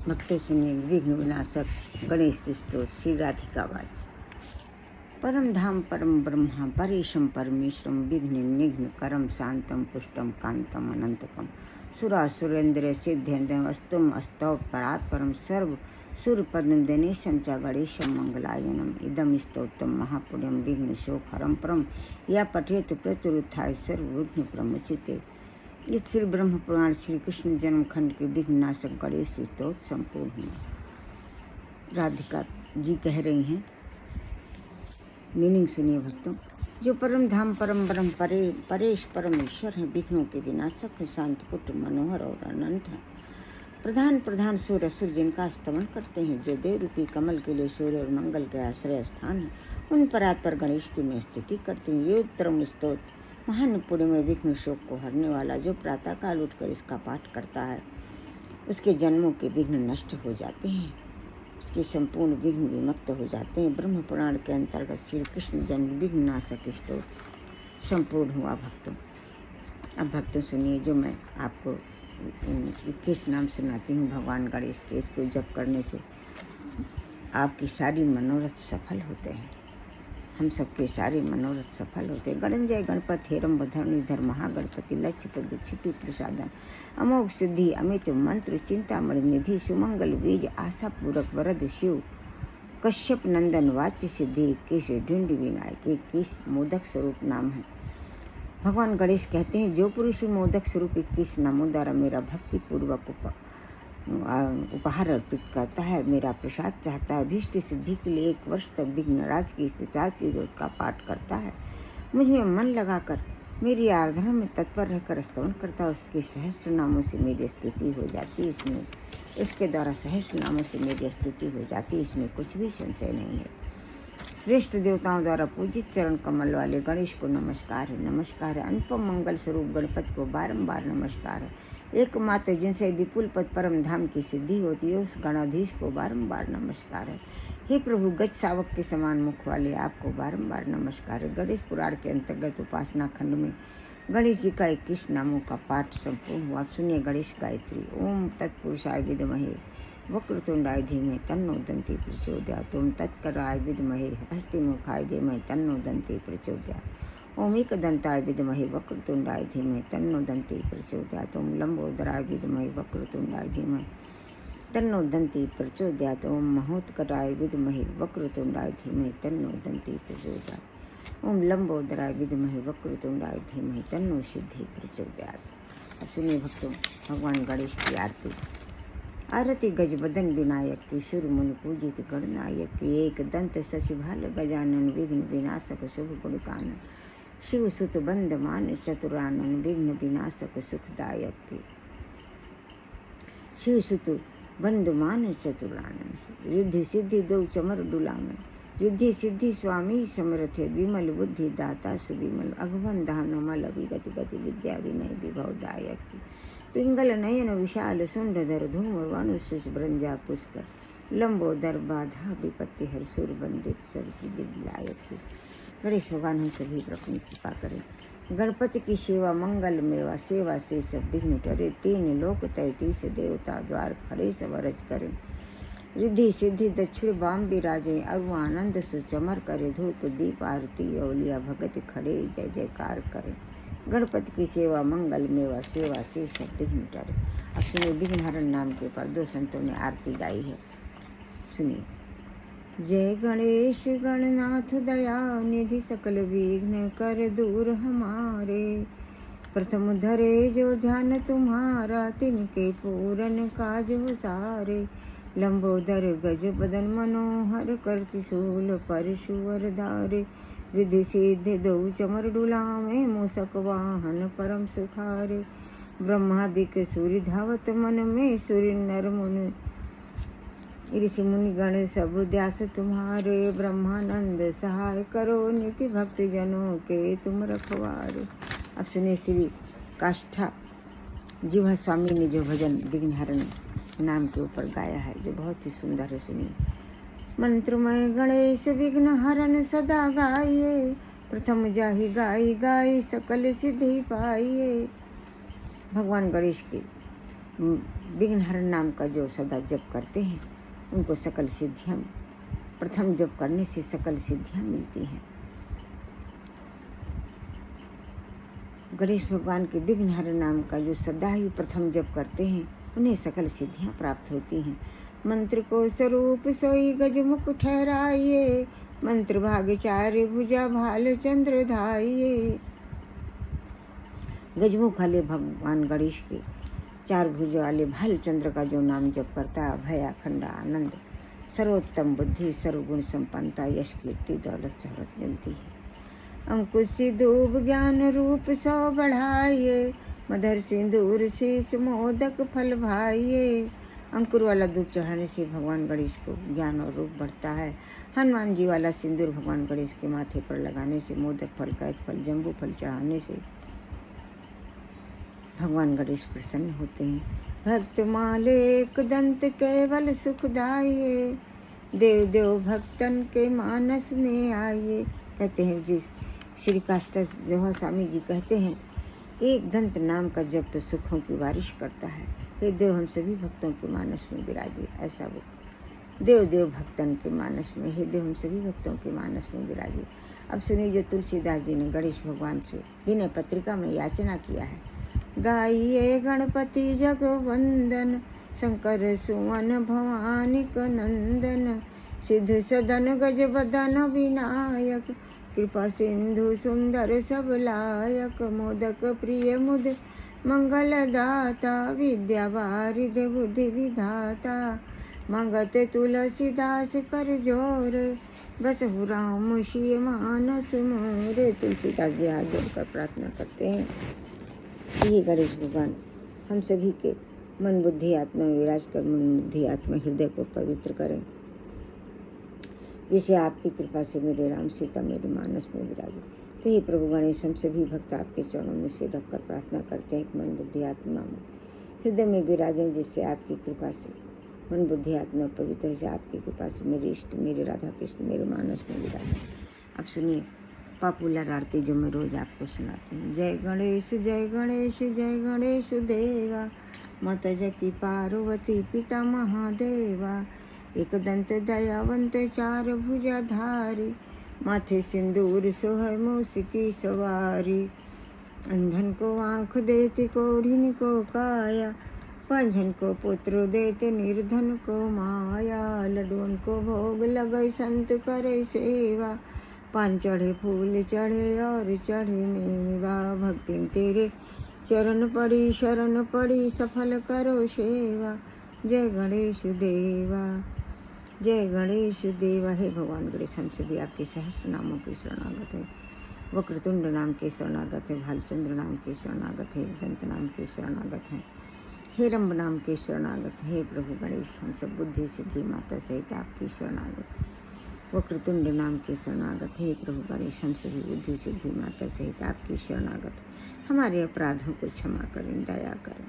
भक्तों सुनिए विघ्न विनाशक गणेश स्तोत्र श्री राधिकावाच। परम धाम परम ब्रह्मा परेशम परमेश्वरम विघ्न निघ्न करम शांतम पुष्टम कांतम अनंतकम सुरासुरेन्द्र सिद्धेन्द्र अस्तुम अस्तव परात् परम सर्व सुरपद्म दिनेशं च गणेशं मंगलायनम इदम स्तोत्रम महापुण्यम विघ्न शोकहरम परम या पठेत प्रचुरुत्थाय सर्वविघ्न प्रमुचिते। इस श्री ब्रह्म पुराण श्री कृष्ण जन्म खंड के विघ्ननाशक गणेश स्तोत्र संपूर्ण हुआ। राधिका जी कह रही हैं, मीनिंग सुनिए भक्तों। जो परम धाम परम ब्रह्म परेश परमेश्वर हैं, विघ्नों के विनाशक हैं, शांत पुत्र मनोहर और अनंत हैं। प्रधान प्रधान सूर्य असुर जिनका स्तमन करते हैं, जो देव रूपी कमल के लिए सूर्य और मंगल के आश्रय स्थान है, उन परात्पर गणेश की मैं स्तुति करती हूँ। ये उत्तम स्तोत्र महान पुण्य में विघ्न शोक को हरने वाला, जो प्रातः काल उठकर इसका पाठ करता है उसके जन्मों के विघ्न नष्ट हो जाते हैं, उसके संपूर्ण विघ्न विमुक्त हो जाते हैं। ब्रह्म पुराण के अंतर्गत श्री कृष्ण जन्म विघ्ननाशक स्तोत्र संपूर्ण हुआ भक्तों। अब भक्तों सुनिए, जो मैं आपको 21 नाम सुनाती हूँ भगवान गणेश के। इसको जप करने से आपकी सारी मनोरथ सफल होते हैं, हम सबके सारे मनोरथ सफल होते हैं। गणंजय गणपति हेरम धरणीधर महागणपति लक्ष्यपद क्षिपि प्रसादन अमोघ सिद्धि अमित मंत्र चिंतामणि निधि सुमंगल बीज आशा पूरक वरद शिव कश्यप नंदन वाच्य सिद्धि 21 ढूंढ विनायक। 21 मोदक स्वरूप नाम है। भगवान गणेश कहते हैं, जो पुरुष मोदक स्वरूप 21 नामों द्वारा मेरा भक्ति पूर्वक उपहार अर्पित करता है, मेरा प्रसाद चाहता है, अभीष्ट सिद्धि के लिए 1 वर्ष तक विघ्नराज की स्थिति का पाठ करता है, मुझ में मन लगाकर मेरी आराधना में तत्पर रहकर स्तवन करता है, उसके सहस्र नामों से मेरी स्तुति हो जाती है। इसमें इसके द्वारा सहस्र नामों से मेरी स्तुति हो जाती है, इसमें कुछ भी संशय नहीं है। श्रेष्ठ देवताओं द्वारा पूजित चरण कमल वाले गणेश को नमस्कार है, नमस्कार है। अनुपम मंगल स्वरूप गणपति को बारंबार नमस्कार है। एकमात्र जिनसे विपुल पद परम धाम की सिद्धि होती है, उस गणाधीश को बारंबार नमस्कार है। हे प्रभु, गज सावक के समान मुख वाले आपको बारंबार नमस्कार है। गणेश पुराण के अंतर्गत उपासना खंड में गणेश जी का 21 नामों का पाठ संपूर्ण हुआ। सुनिए गणेश गायत्री। ओम तत्पुरुषाय विद्महे वक्रतुंडाय धीमहि तन्नो दन्ति प्रचोदयात्। ओम तत्कराय विद्महे हस्तिमुखाय धीमहि तन्नो दन्ति प्रचोदयात्। ओम एकदन्ताय विद्महे वक्रतुंडाय धीमहि तन्नो दन्ति प्रचोदयात्। ओम लंबोदराय विद्महे वक्रतुंडाय धीमहि तन्नो दन्ति प्रचोदयात्। ओम महोत्कटाय विद्महे वक्रतुंडाय धीमहि तन्नो दन्ति प्रचोदयात्। ओम लंबोदराय विद्महे वक्रतुंडाय धीमहि तन्नो सिद्धि प्रचोदयात्। अब सुनिए भक्तों, भगवान गणेश की आरती। आरती गजबदन विनायक की, शुर मुनि पूजित गणनायक की, एक दंत शशिभाल गजानन विघ्न विनाशक शुभ गुणकानन शिव सुत बंद मान चतुरानन विघ्न विनाशक सुखदायक की। शिव सुत बंद मान चतुरानन रिद्धि सिद्धि दो चमर डुलांग रिद्धि सिद्धि स्वामी समरथे विमल बुद्धि दाता सुविमल अघवन दान मल विगति गति विद्या विनय विभव दायक की। पिंगल नयन विशाल सुंडधर धूम वणु सुब्रंजा पुष्कर लंबोदर बाधा विपत्ति हर सुर बंदित सर की विद्यायक की। गणेश भगवान हम सभी पर अपनी कृपा करें। गणपति की सेवा मंगल मेवा, सेवा से सब विघ्न टरे। 3 लोक 33 देवता द्वार खड़े सब अरज करें। रिद्धि सिद्धि दक्षिण बाम विराजे, अरु आनंद सुचमर करे। धूप दीप आरती औलिया भगत खड़े जय जयकार करें। गणपति की सेवा मंगल मेवा, सेवा से सब विघ्न टरे। अब सुनिए, विघ्नहरण नाम के ऊपर 2 संतों ने आरती गाई है, सुनिए। जय गणेश गणनाथ दया निधि सकल विघ्न कर दूर हमारे। प्रथम धरे जो ध्यान तुम्हारा, तिनके पूरन काज हो सारे। लंबोदर गज बदन मनोहर कर त्रिशूल परशुवर धारे। रिद्धि सिद्धि दो चमर डुलावे, मूषक वाहन परम सुखारे। ब्रह्मादिक सूर्य धावत मन में, सूर्य नर मुनि ऋषि मुनि गण सब ध्यास तुम्हारे। ब्रह्मानंद सहाय करो, नित्य भक्त जनों के तुम रखवारे। अब सुनिए, श्री काष्ठा जीवा स्वामी ने जो भजन विघ्नहरण नाम के ऊपर गाया है, जो बहुत ही सुंदर है, सुनिए। मंत्रमय गणेश विघ्नहरण सदा गाइए, प्रथम जाहि गाई गाई सकल सिद्धि पाइए। भगवान गणेश की विघ्नहरण नाम का जो सदा जप करते हैं उनको सकल सिद्धियाँ, प्रथम जप करने से सकल सिद्धियाँ मिलती हैं। गणेश भगवान के विघ्नहरण नाम का जो सदा ही प्रथम जप करते हैं उन्हें सकल सिद्धियाँ प्राप्त होती हैं। मंत्र को स्वरूप सोई गजमुख ठहराइए, मंत्र भाग्यचार्य भुजा भाल चंद्र धाइये। गजमुख वाले भगवान गणेश के, चार भुज वाले भाल चंद्र का जो नाम जप करता है, अभय अखंड आनंद, सर्वोत्तम बुद्धि, सर्वगुण संपन्नता, यश कीर्ति दौलत शोहरत मिलती है। अंकुश सिंदूर ज्ञान रूप सो बढ़ाइए, मधुर सिंदूर शीश मोदक फल भाइये। अंकुर वाला धूप चढ़ाने से भगवान गणेश को ज्ञान और रूप बढ़ता है। हनुमान जी वाला सिंदूर भगवान गणेश के माथे पर लगाने से, मोदक फल, कैथ फल, जम्बू फल चढ़ाने से भगवान गणेश प्रसन्न होते हैं। भक्त माले एक दंत केवल सुखदाइये, देव देव भक्तन के मानस में आइए। कहते हैं जी श्री काष्ठ जो स्वामी जी कहते हैं, एक दंत नाम का जब तो सुखों की बारिश करता है। हे देव हम सभी भक्तों के मानस में विराजे, ऐसा वो देव देव भक्तन के मानस में, हे देव हम सभी भक्तों के मानस में विराजे। अब सुनिए जो तुलसीदास जी ने गणेश भगवान से विनय पत्रिका में याचना किया है। गाइए गणपति जगवंदन, शंकर सुवन भवानिक नंदन, सिद्ध सदन गज बदन विनायक, कृपा सिंधु सुंदर सब लायक, मोदक प्रिय मुद मंगल दाता, विद्या वारिध बुद्धि विधाता, मंगत तुलसीदास कर जोर, बस राम श्री मानस मोरे। तुलसीदास जी हाथ जोड़कर प्रार्थना करते हैं, ये गणेश भगवान हम सभी के मन बुद्धि आत्मा में विराज कर, मन बुद्धि आत्मा हृदय को पवित्र करें, जिसे आपकी कृपा से मेरे राम सीता मेरे मानस में विराजे। तो ये प्रभु गणेश हम सभी भक्त आपके चरणों में सिर रखकर प्रार्थना करते हैं कि मन बुद्धि आत्मा में हृदय में विराजें, जिससे आपकी कृपा से मन बुद्धि आत्मा पवित्र हो जाए। आपकी कृपा से मेरे इष्ट, मेरे राधा कृष्ण मेरे मानस में विराजें। अब सुनिए पॉपुलर आरती जो मैं रोज आपको सुनाती हूँ। जय गणेश जय गणेश जय गणेश देवा, माता जकी पार्वती पिता महादेवा, एक दंत दयावंत चार भुजाधारी, माथे सिंदूर सोहै मूस की सवारी, अंधन को आँख देते कोढ़िन को काया, पंझन को पुत्र देते निर्धन को माया, लड्डुअन को भोग लगे संत करे सेवा, पान चढ़े फूल चढ़े और चढ़े मेवा, भक्ति तेरे चरण पड़ी शरण पड़ी, सफल करो सेवा। जय गणेश देवा जय गणेश देवा। हे भगवान गणेश हम सभी आपके सहस्र नामों के शरणागत है। वक्रतुंड नाम के शरणागत है, भालचंद्र नाम के शरणागत है, दंत नाम के शरणागत है, हे रंब नाम के शरणागत है। प्रभु गणेश हम सब बुद्धि सिद्धि माता सहित आपकी शरणागत है। वक्रतुंड नाम के शरणागत है। प्रभु गणेश हम सभी बुद्धि सिद्धि माता सहित आपकी शरणागत है। हमारे अपराधों को क्षमा करें, दया करें।